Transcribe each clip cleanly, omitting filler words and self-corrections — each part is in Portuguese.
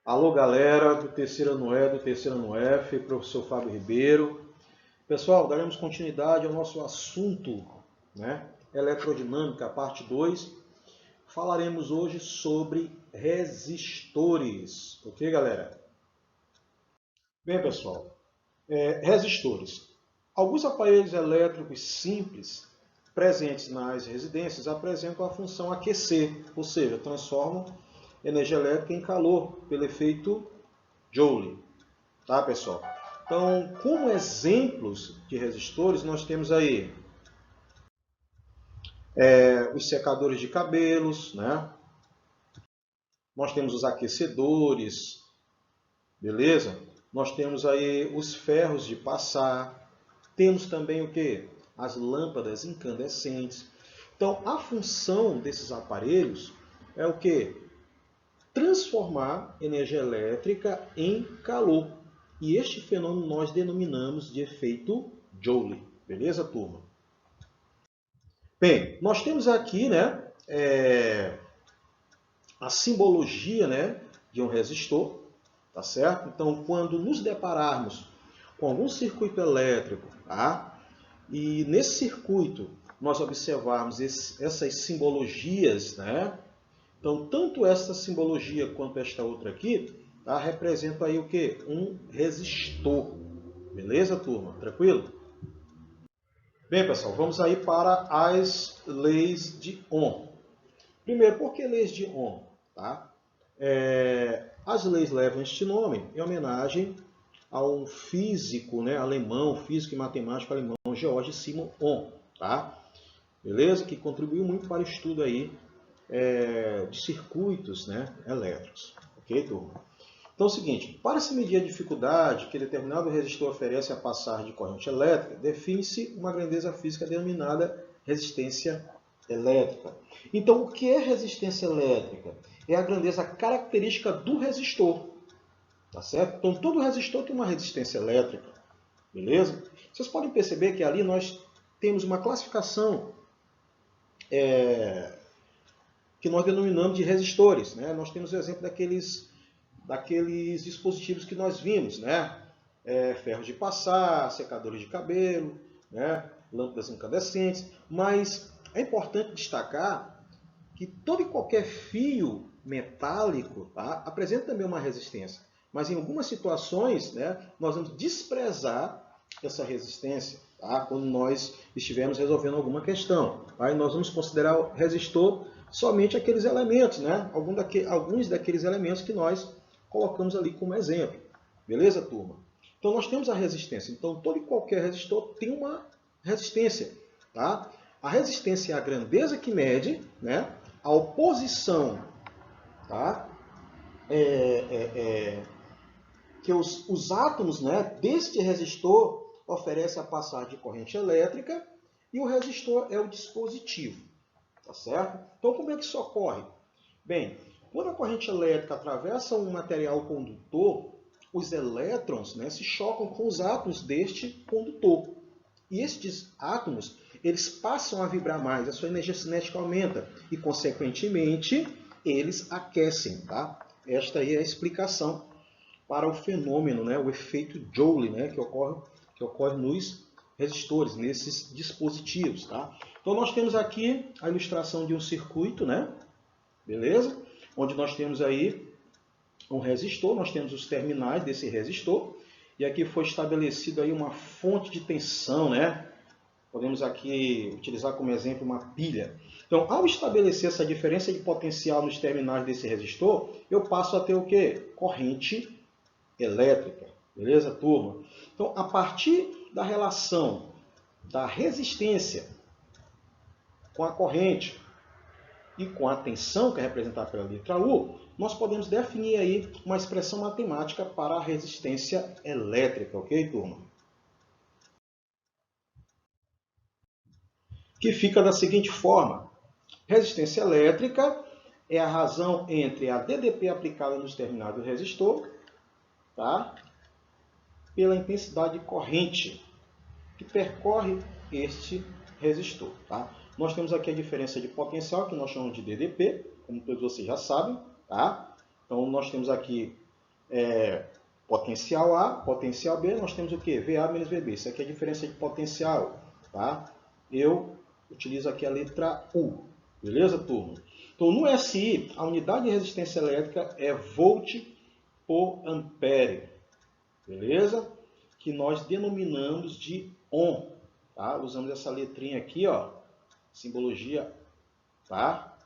Alô, galera do terceiro ano E, do terceiro ano F, professor Fábio Ribeiro. Pessoal, daremos continuidade ao nosso assunto, né? Eletrodinâmica, parte 2. Falaremos hoje sobre resistores, ok, galera? Bem, pessoal, resistores. Alguns aparelhos elétricos simples presentes nas residências apresentam a função aquecer, ou seja, transformam energia elétrica em calor pelo efeito Joule. Tá, pessoal? Então, como exemplos de resistores, nós temos aí os secadores de cabelos, né? Nós temos os aquecedores, beleza? Nós temos aí os ferros de passar. Temos também o que? As lâmpadas incandescentes. Então, a função desses aparelhos é o que? Transformar energia elétrica em calor. E este fenômeno nós denominamos de efeito Joule. Beleza, turma? Bem, nós temos aqui, né, a simbologia, né, de um resistor, tá certo? Então, quando nos depararmos com algum circuito elétrico, tá? E nesse circuito nós observarmos essas simbologias, né? Então, tanto essa simbologia quanto esta outra aqui, tá, representa aí o quê? Um resistor. Beleza, turma? Tranquilo? Bem, pessoal, vamos aí para as leis de Ohm. Primeiro, por que leis de Ohm? Tá? As leis levam este nome em homenagem a um físico, né, alemão, físico e matemático alemão, Georg Simon Ohm. Tá? Beleza? Que contribuiu muito para o estudo aí, de circuitos, né, elétricos. Ok, turma? Então é o seguinte, para se medir a dificuldade que determinado resistor oferece a passar de corrente elétrica, define-se uma grandeza física denominada resistência elétrica. Então, o que é resistência elétrica? É a grandeza característica do resistor. Tá certo? Então, todo resistor tem uma resistência elétrica. Beleza? Vocês podem perceber que ali nós temos uma classificação que nós denominamos de resistores. Né? Nós temos o exemplo daqueles dispositivos que nós vimos, né? Ferros de passar, secadores de cabelo, né? Lâmpadas incandescentes. Mas é importante destacar que todo e qualquer fio metálico, tá, apresenta também uma resistência. Mas em algumas situações, né, nós vamos desprezar essa resistência, tá, quando nós estivermos resolvendo alguma questão. Tá? E nós vamos considerar o resistor somente aqueles elementos, né, alguns daqueles elementos que nós colocamos ali como exemplo. Beleza, turma? Então nós temos a resistência. Então todo e qualquer resistor tem uma resistência. Tá? A resistência é a grandeza que mede, né, a oposição, tá, que os átomos, né, deste resistor oferecem a passar de corrente elétrica, e o resistor é o dispositivo. Tá certo? Então como é que isso ocorre? Bem, quando a corrente elétrica atravessa um material condutor, os elétrons, né, se chocam com os átomos deste condutor. E estes átomos, eles passam a vibrar mais, a sua energia cinética aumenta e, consequentemente, eles aquecem. Tá? Esta aí é a explicação para o fenômeno, né, o efeito Joule, né, que ocorre nos resistores, nesses dispositivos. Tá? Então nós temos aqui a ilustração de um circuito, né? Beleza? Onde nós temos aí um resistor, nós temos os terminais desse resistor, e aqui foi estabelecido aí uma fonte de tensão, né? Podemos aqui utilizar como exemplo uma pilha. Então, ao estabelecer essa diferença de potencial nos terminais desse resistor, eu passo a ter o quê? Corrente elétrica. Beleza, turma? Então, a partir da relação da resistência com a corrente e com a tensão, que é representada pela letra U, nós podemos definir aí uma expressão matemática para a resistência elétrica, ok, turma? Que fica da seguinte forma: resistência elétrica é a razão entre a DDP aplicada nos terminais do resistor, tá, pela intensidade de corrente que percorre este resistor. Tá? Nós temos aqui a diferença de potencial, que nós chamamos de DDP, como todos vocês já sabem. Tá? Então, nós temos aqui potencial A, potencial B, nós temos o quê? VA menos VB. Isso aqui é a diferença de potencial. Tá? Eu utilizo aqui a letra U. Beleza, turma? Então, no SI, a unidade de resistência elétrica é volt por ampere. Beleza? Que nós denominamos de ohm. Tá? Usamos essa letrinha aqui, ó, simbologia, tá?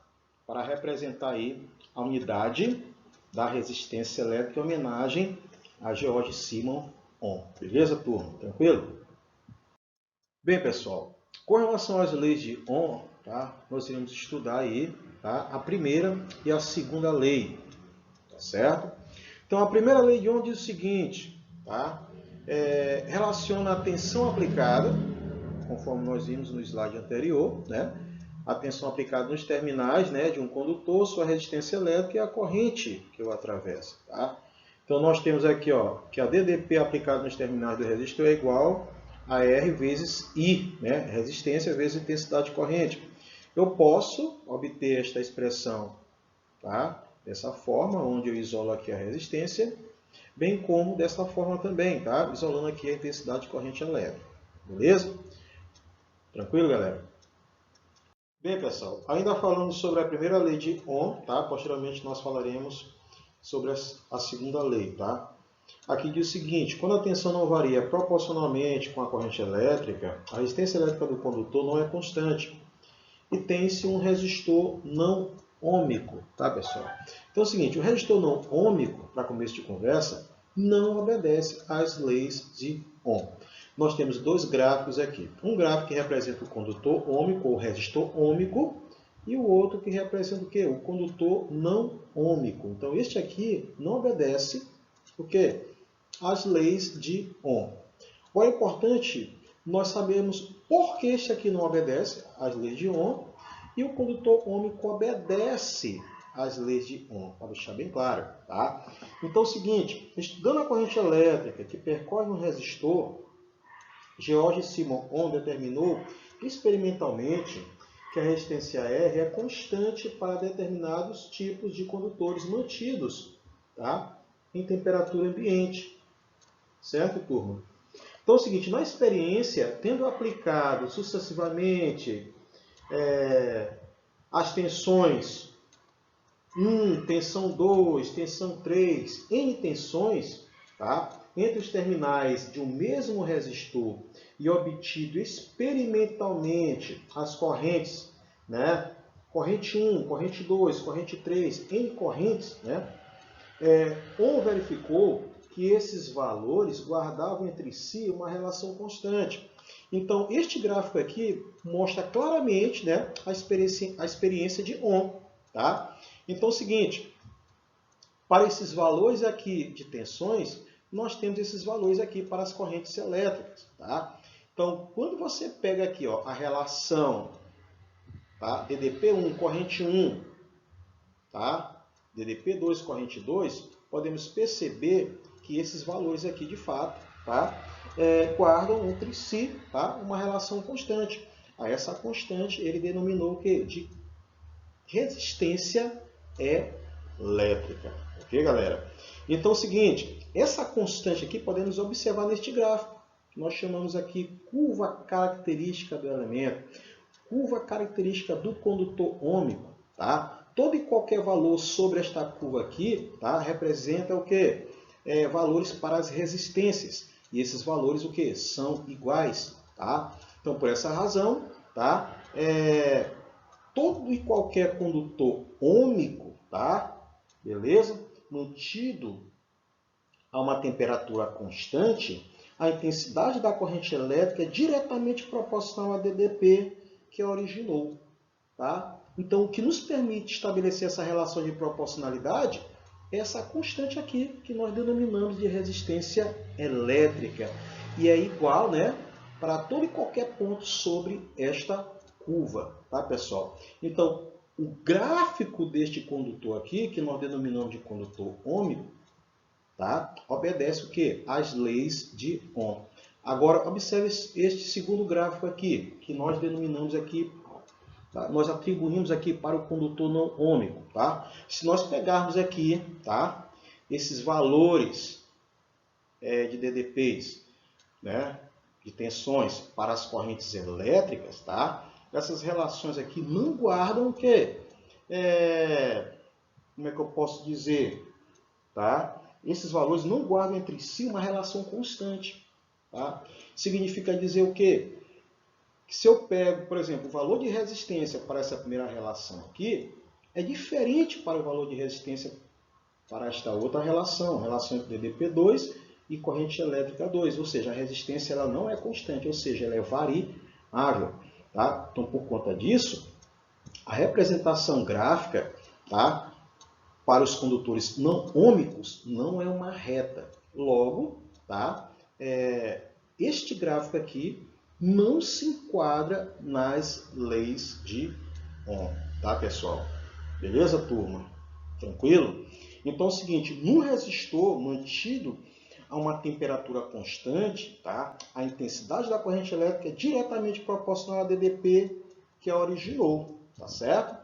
Para representar aí a unidade da resistência elétrica em homenagem a George Simon Ohm. Beleza, turma? Tranquilo? Bem, pessoal, com relação às leis de Ohm, tá? Nós iremos estudar aí, tá? A primeira e a segunda lei, tá certo? Então, a primeira lei de Ohm diz o seguinte, tá? Relaciona a tensão aplicada, conforme nós vimos no slide anterior, né? A tensão aplicada nos terminais, né, de um condutor, sua resistência elétrica e a corrente que o atravessa. Tá? Então, nós temos aqui, ó, que a DDP aplicada nos terminais do resistor é igual a R vezes I, né? Resistência vezes intensidade de corrente. Eu posso obter esta expressão, tá? Dessa forma, onde eu isolo aqui a resistência, bem como dessa forma também, tá? Isolando aqui a intensidade de corrente elétrica. Beleza? Tranquilo, galera? Bem, pessoal, ainda falando sobre a primeira lei de Ohm, tá? Posteriormente nós falaremos sobre a segunda lei, tá? Aqui diz o seguinte, quando a tensão não varia proporcionalmente com a corrente elétrica, a resistência elétrica do condutor não é constante e tem-se um resistor não ôhmico, tá, pessoal? Então é o seguinte, o resistor não ôhmico, para começo de conversa, não obedece às leis de Ohm. Nós temos dois gráficos aqui. Um gráfico que representa o condutor ôhmico, ou resistor ôhmico, e o outro que representa o quê? O condutor não ôhmico. Então, este aqui não obedece o quê? Às leis de Ohm. Agora, é importante nós sabermos por que este aqui não obedece às leis de Ohm e o condutor ôhmico obedece às leis de Ohm, para deixar bem claro. Tá? Então, é o seguinte, estudando a corrente elétrica que percorre um resistor, George Simon Ohm determinou experimentalmente que a resistência R é constante para determinados tipos de condutores mantidos, tá? Em temperatura ambiente. Certo, turma? Então é o seguinte, na experiência, tendo aplicado sucessivamente as tensões 1, tensão 2, tensão 3, N tensões, tá? Entre os terminais de um mesmo resistor e obtido experimentalmente as correntes, né? Corrente 1, corrente 2, corrente 3, N correntes, né? Ohm verificou que esses valores guardavam entre si uma relação constante. Então, este gráfico aqui mostra claramente, né, a experiência de Ohm. Tá? Então, é o seguinte, para esses valores aqui de tensões, nós temos esses valores aqui para as correntes elétricas. Tá? Então, quando você pega aqui, ó, a relação, tá? DDP1, corrente 1, tá? DDP2, corrente 2, podemos perceber que esses valores aqui, de fato, tá? Guardam entre si, tá? Uma relação constante. A essa constante ele denominou o quê? De resistência elétrica. Ok, galera? Então é o seguinte, essa constante aqui podemos observar neste gráfico, que nós chamamos aqui curva característica do elemento, curva característica do condutor ôhmico, tá? Todo e qualquer valor sobre esta curva aqui, tá? Representa o quê? Valores para as resistências. E esses valores o quê? São iguais, tá? Então, por essa razão, tá? Todo e qualquer condutor ôhmico, tá? Beleza? Mantido a uma temperatura constante, a intensidade da corrente elétrica é diretamente proporcional à DDP que a originou, tá? Então, o que nos permite estabelecer essa relação de proporcionalidade é essa constante aqui, que nós denominamos de resistência elétrica. E é igual, né, para todo e qualquer ponto sobre esta curva, tá, pessoal? Então, o gráfico deste condutor aqui, que nós denominamos de condutor ôhmico, tá, obedece o quê? Às leis de Ohm. Agora, observe este segundo gráfico aqui, que nós denominamos aqui, tá? Nós atribuímos aqui para o condutor não ôhmico, tá? Se nós pegarmos aqui, tá? esses valores de DDPs, né, de tensões para as correntes elétricas, tá? Essas relações aqui não guardam o quê? Como é que eu posso dizer? Tá? Esses valores não guardam entre si uma relação constante. Tá? Significa dizer o quê? Que se eu pego, por exemplo, o valor de resistência para essa primeira relação aqui, é diferente para o valor de resistência para esta outra relação, relação entre DDP2 e corrente elétrica 2, ou seja, a resistência ela não é constante, ou seja, ela é variável. Tá? Então, por conta disso, a representação gráfica, tá, para os condutores não ômicos não é uma reta. Logo, tá, este gráfico aqui não se enquadra nas leis de Ohm, tá, pessoal? Beleza, turma? Tranquilo? Então é o seguinte, no resistor mantido a uma temperatura constante, tá, a intensidade da corrente elétrica é diretamente proporcional à DDP que a originou, tá certo?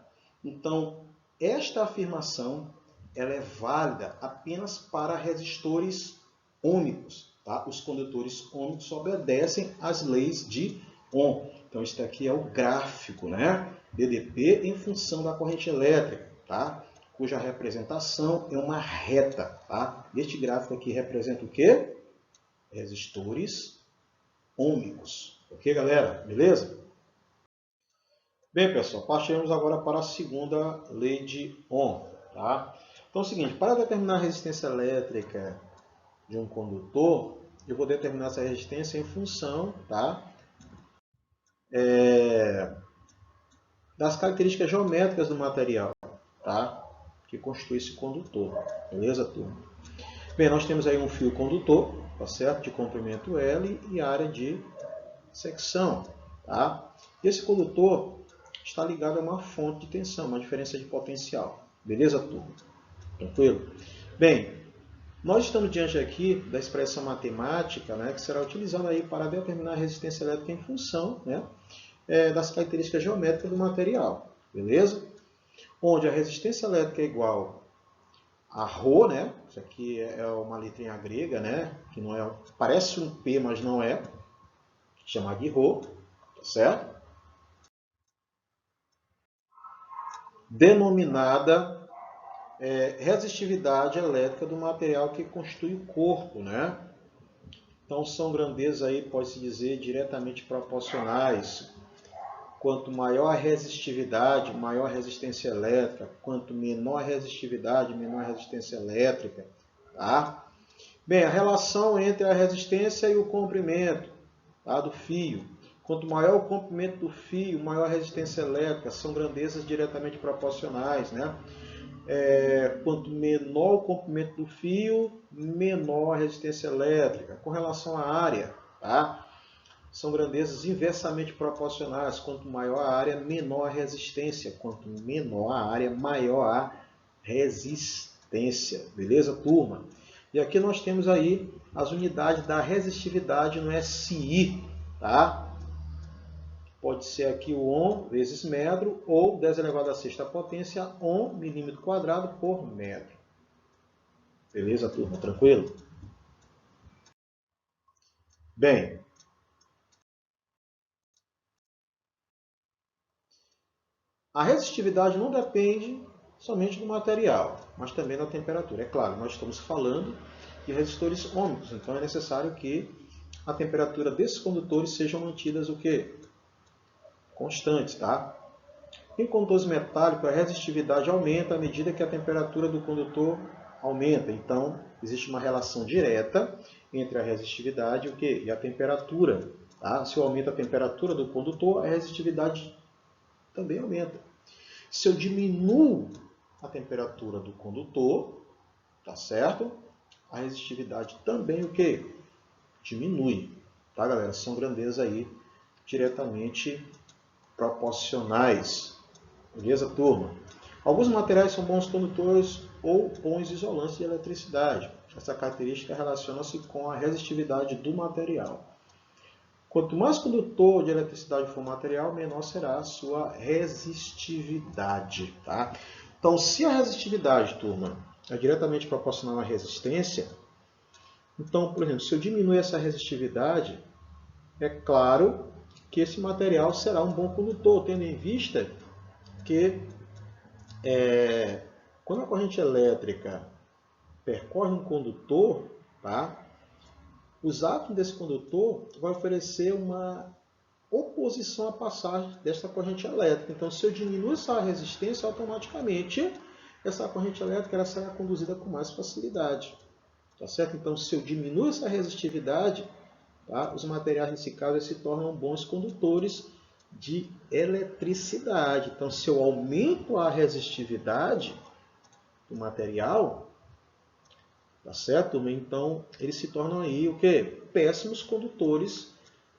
Então, esta afirmação ela é válida apenas para resistores ômicos. Tá? Os condutores ômicos obedecem às leis de Ohm. Então, este aqui é o gráfico, né? DDP em função da corrente elétrica, tá? Cuja representação é uma reta. Tá? Este gráfico aqui representa o quê? Resistores ômicos. Ok, galera? Beleza? Bem, pessoal, partiremos agora para a segunda lei de Ohm. Tá? Então é o seguinte, para determinar a resistência elétrica de um condutor, eu vou determinar essa resistência em função, tá, das características geométricas do material, tá, que constitui esse condutor. Beleza, turma? Bem, nós temos aí um fio condutor, tá certo, de comprimento L e área de secção. Tá? Esse condutor está ligado a uma fonte de tensão, uma diferença de potencial. Beleza, turma? Tranquilo? Bem, nós estamos diante aqui da expressão matemática, né, que será utilizada aí para determinar a resistência elétrica em função, né, das características geométricas do material. Beleza? Onde a resistência elétrica é igual a ρ, né? Isso aqui é uma letrinha grega, né? Que não é, parece um P, mas não é. Chamar de ρ, tá certo? Denominada resistividade elétrica do material que constitui o corpo, né? Então são grandezas aí, pode-se dizer, diretamente proporcionais. Quanto maior a resistividade, maior a resistência elétrica. Quanto menor a resistividade, menor a resistência elétrica. Tá? Bem, a relação entre a resistência e o comprimento, tá, do fio. Quanto maior o comprimento do fio, maior a resistência elétrica. São grandezas diretamente proporcionais, né? Quanto menor o comprimento do fio, menor a resistência elétrica. Com relação à área, tá? São grandezas inversamente proporcionais. Quanto maior a área, menor a resistência. Quanto menor a área, maior a resistência. Beleza, turma? E aqui nós temos aí as unidades da resistividade no SI, tá? Pode ser aqui o Ohm vezes metro ou 10 elevado à sexta potência Ohm milímetro quadrado por metro. Beleza, turma? Tranquilo? Bem, a resistividade não depende somente do material, mas também da temperatura. É claro, nós estamos falando de resistores ômicos, então é necessário que a temperatura desses condutores sejam mantidas o quê? Constantes, tá? Em condutores metálicos, a resistividade aumenta à medida que a temperatura do condutor aumenta. Então, existe uma relação direta entre a resistividade e a temperatura. Tá? Se eu aumento a temperatura do condutor, a resistividade também aumenta. Se eu diminuo a temperatura do condutor, tá certo? A resistividade também o quê? Diminui. Tá, galera? São grandezas aí diretamente proporcionais. Beleza, turma? Alguns materiais são bons condutores ou bons isolantes de eletricidade. Essa característica relaciona-se com a resistividade do material. Quanto mais condutor de eletricidade for o material, menor será a sua resistividade. Tá? Então, se a resistividade, turma, é diretamente proporcional à resistência, então, por exemplo, se eu diminuir essa resistividade, é claro que esse material será um bom condutor, tendo em vista que quando a corrente elétrica percorre um condutor, tá? Os átomos desse condutor vão oferecer uma oposição à passagem dessa corrente elétrica. Então, se eu diminuir essa resistência, automaticamente essa corrente elétrica ela será conduzida com mais facilidade. Tá certo? Então, se eu diminuo essa resistividade, tá? Os materiais, nesse caso, se tornam bons condutores de eletricidade. Então, se eu aumento a resistividade do material, tá certo? Então, eles se tornam aí o quê? Péssimos condutores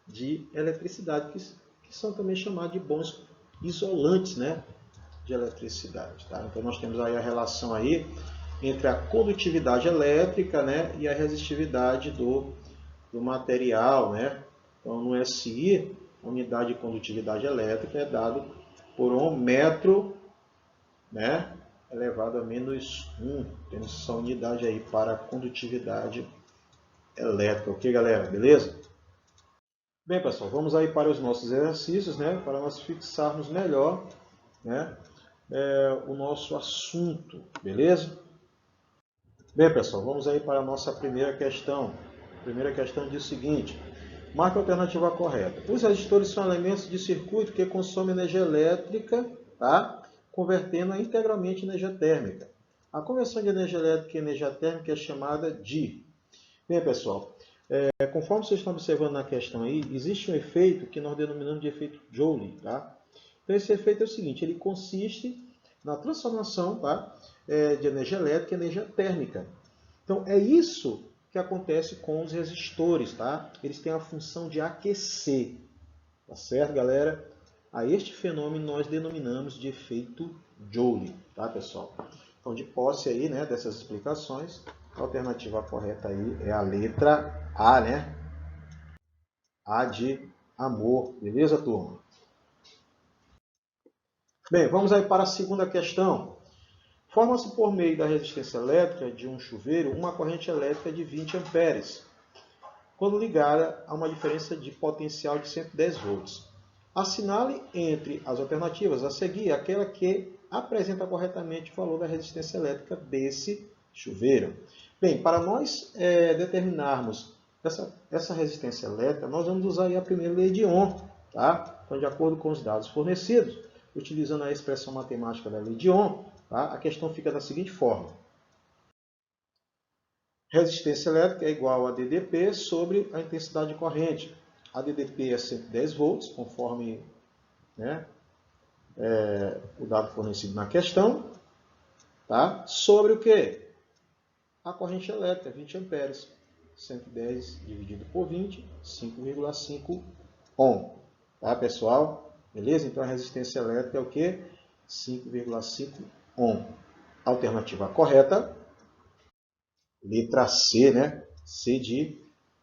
de eletricidade, que são também chamados de bons isolantes, né? De eletricidade. Tá? Então, nós temos aí a relação aí entre a condutividade elétrica, né? E a resistividade do material, né? Então, no SI, a unidade de condutividade elétrica é dado por 1 metro, né? Elevado a menos 1. Temos essa unidade aí para a condutividade elétrica. Ok, galera? Beleza? Bem, pessoal, vamos aí para os nossos exercícios, né? Para nós fixarmos melhor, né? O nosso assunto, beleza? Bem, pessoal, vamos aí para a nossa primeira questão. A primeira questão diz o seguinte: marque a alternativa correta. Os resistores são elementos de circuito que consomem energia elétrica, tá? Convertendo-a integralmente em energia térmica. A conversão de energia elétrica em energia térmica é chamada de... Bem, pessoal, conforme vocês estão observando na questão aí, existe um efeito que nós denominamos de efeito Joule, tá? Então, esse efeito é o seguinte, ele consiste na transformação, tá? De energia elétrica em energia térmica. Então, é isso que acontece com os resistores, tá? Eles têm a função de aquecer, tá certo, galera? A este fenômeno nós denominamos de efeito Joule, tá, pessoal? Então, de posse aí, né, dessas explicações, a alternativa correta aí é a letra A, né? A de amor, beleza, turma? Bem, vamos aí para a segunda questão. Forma-se por meio da resistência elétrica de um chuveiro uma corrente elétrica de 20 amperes, quando ligada a uma diferença de potencial de 110 volts. Assinale entre as alternativas a seguir aquela que apresenta corretamente o valor da resistência elétrica desse chuveiro. Bem, para nós determinarmos essa resistência elétrica, nós vamos usar aí a primeira lei de Ohm, tá? Então, de acordo com os dados fornecidos, utilizando a expressão matemática da lei de Ohm, tá? A questão fica da seguinte forma. Resistência elétrica é igual a DDP sobre a intensidade de corrente. A DDP é 110 volts, conforme, né, o dado fornecido na questão, tá? Sobre o quê? A corrente elétrica, 20 amperes. 110 dividido por 20, 5,5 ohm. Tá, pessoal? Beleza? Então, a resistência elétrica é o quê? 5,5 ohm. Alternativa correta, letra C, né? C de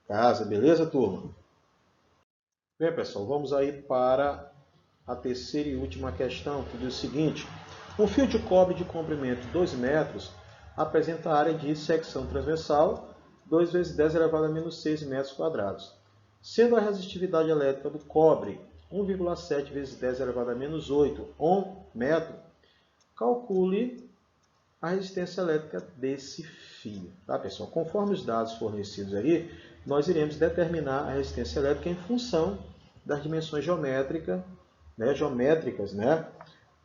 casa. Beleza, turma? Bem, pessoal, vamos aí para a terceira e última questão, que diz o seguinte. Um fio de cobre de comprimento 2 metros apresenta a área de secção transversal 2 vezes 10 elevado a menos 6 metros quadrados. Sendo a resistividade elétrica do cobre 1,7 vezes 10 elevado a menos 8 ohm metro, calcule a resistência elétrica desse fio. Tá, pessoal? Conforme os dados fornecidos aí, nós iremos determinar a resistência elétrica em função das dimensões geométricas, né,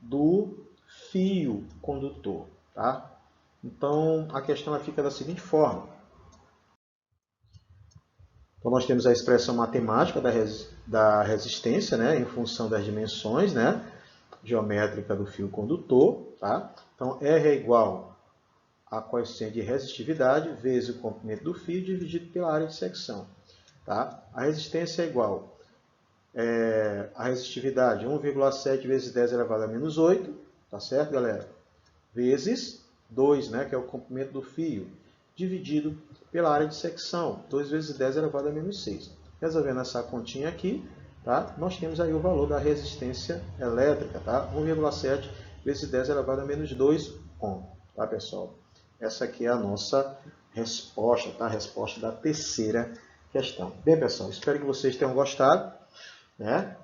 do fio condutor. Tá? Então, a questão fica da seguinte forma. Então, nós temos a expressão matemática da resistência, né, em função das dimensões, né, geométrica do fio condutor. Tá? Então, R é igual a coeficiente de resistividade vezes o comprimento do fio dividido pela área de secção. Tá? A resistência é igual a resistividade 1,7 vezes 10 elevado a menos 8, tá certo, galera? Vezes 2, né, que é o comprimento do fio, dividido pela área de secção, 2 vezes 10 elevado a menos 6. Resolvendo essa continha aqui, tá? Nós temos aí o valor da resistência elétrica, tá? 1,7 vezes 10 elevado a menos 2 ohm, tá, pessoal? essa aqui é a nossa resposta, tá? A resposta da terceira questão. Bem, pessoal, espero que vocês tenham gostado, né,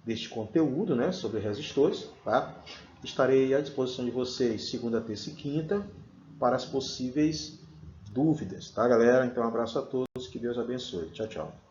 deste conteúdo, né, sobre resistores, tá? Estarei à disposição de vocês segunda, terça e quinta para as possíveis dúvidas, tá, galera? Então, um abraço a todos, que Deus abençoe. Tchau, tchau.